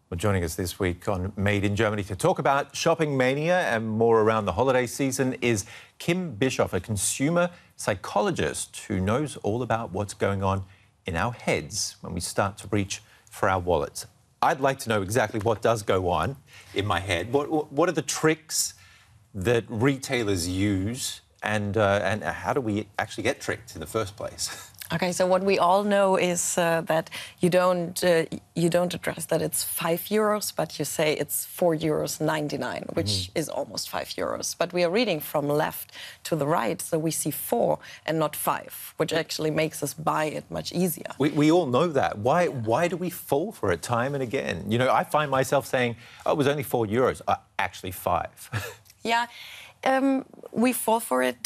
Well, joining us this week on Made in Germany to talk about shopping mania and more around the holiday season is Kim Bischoff, a consumer psychologist who knows all about what's going on in our heads when we start to reach for our wallets. I'd like to know exactly what does go on in my head. What are the tricks that retailers use, and how do we actually get tricked in the first place? Okay, so what we all know is that you don't address that it's €5, but you say it's €4.99, which is almost €5. But we are reading from left to the right, so we see 4 and not 5, which actually makes us buy it much easier. We all know that. Why do we fall for it time and again? You know, I find myself saying, oh, it was only €4, actually 5. Yeah. We fall for it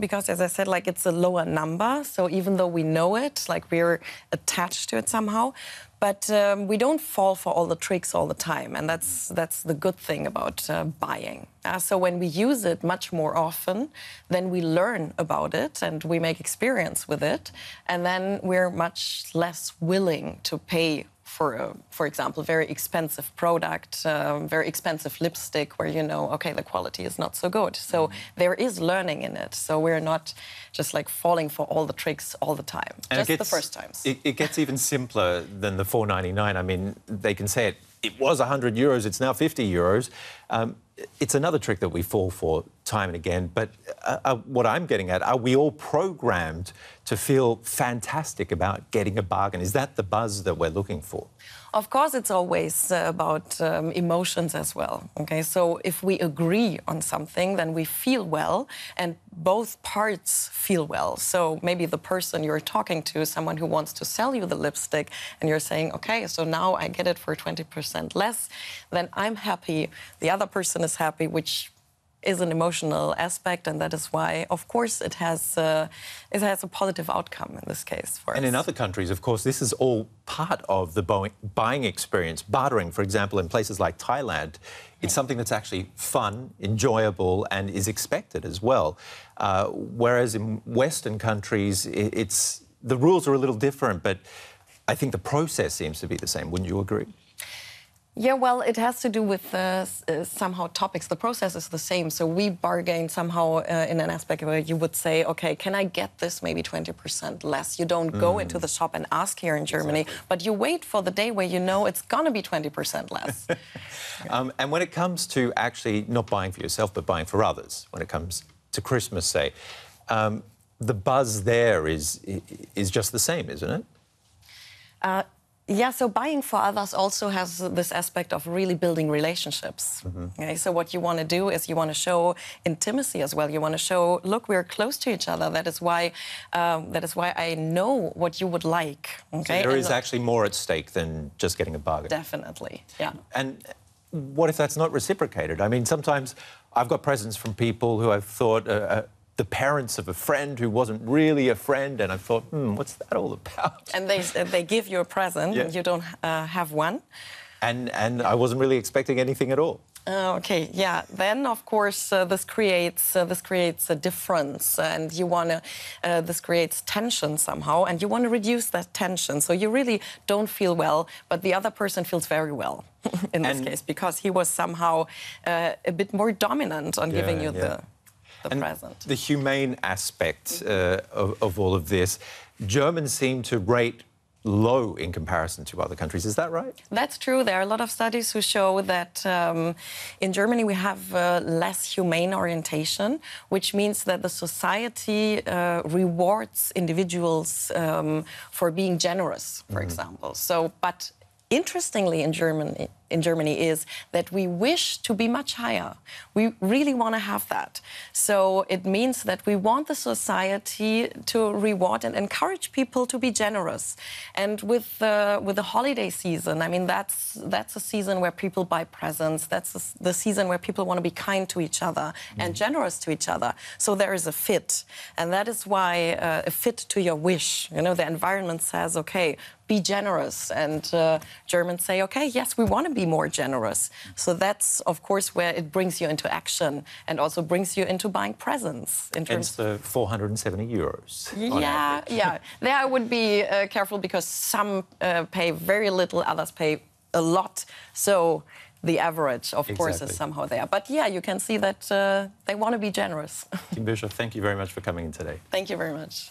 because, as I said, like, it's a lower number. So even though we know it, like, we're attached to it somehow, but we don't fall for all the tricks all the time. And that's the good thing about buying. So when we use it much more often, then we learn about it and we make experience with it. And then we're much less willing to pay for example, very expensive product, very expensive lipstick where you know, okay, the quality is not so good. So there is learning in it. So we're not just like falling for all the tricks all the time, and just the first times. It gets even simpler than the €4.99. I mean, they can say it was €100, it's now €50. It's another trick that we fall for time and again. But what I'm getting at, are we all programmed to feel fantastic about getting a bargain? Is that the buzz that we're looking for? Of course, it's always about emotions as well. Okay, so if we agree on something, then we feel well, and both parts feel well. So maybe the person you're talking to, someone who wants to sell you the lipstick, and you're saying, okay, so now I get it for 20% less, then I'm happy, the other person is happy, which is an emotional aspect, and that is why, of course, it has a positive outcome in this case for us. And in other countries, of course, this is all part of the buying experience. Bartering, for example, in places like Thailand, it's something that's actually fun, enjoyable, and is expected as well. Whereas in Western countries, the rules are a little different, but I think the process seems to be the same. Wouldn't you agree? Yeah, well, it has to do with somehow topics. The process is the same. So we bargain somehow in an aspect where you would say, OK, can I get this maybe 20% less? You don't go into the shop and ask here in Germany, but you wait for the day where you know it's going to be 20% less. And when it comes to actually not buying for yourself, but buying for others, when it comes to Christmas, say, the buzz there is just the same, isn't it? Yeah, so buying for others also has this aspect of really building relationships. Okay, so what you want to do is you want to show intimacy as well. You want to show, look, we're close to each other. That is why I know what you would like. Okay? So there is actually more at stake than just getting a bargain. Definitely, yeah. And what if that's not reciprocated? I mean, sometimes I've got presents from people who I've thought the parents of a friend who wasn't really a friend, and I thought, what's that all about? And they give you a present, and you don't have one. And I wasn't really expecting anything at all. Okay, yeah. Then, of course, this creates a difference, and you want to. This creates tension somehow, and you want to reduce that tension. So you really don't feel well, but the other person feels very well in this case, because he was somehow a bit more dominant on giving you the present. The humane aspect of all of this, Germans seem to rate low in comparison to other countries. Is that right? That's true. There are a lot of studies who show that in Germany we have less humane orientation, which means that the society rewards individuals for being generous, for example. So, but interestingly, in Germany is that we wish to be much higher. We really want to have that. So it means that we want the society to reward and encourage people to be generous. And with the holiday season, I mean, that's a season where people buy presents. That's the season where people want to be kind to each other and generous to each other. So there is a fit. And that is why a fit to your wish. You know, the environment says, OK, be generous. And Germans say, OK, yes, we want to be more generous. So that's, of course, where it brings you into action and also brings you into buying presents. Hence the €470. Yeah. There I would be careful because some pay very little, others pay a lot. So the average, of course, Exactly. is somehow there. But yeah, you can see that they want to be generous. Kim Bischoff, thank you very much for coming in today. Thank you very much.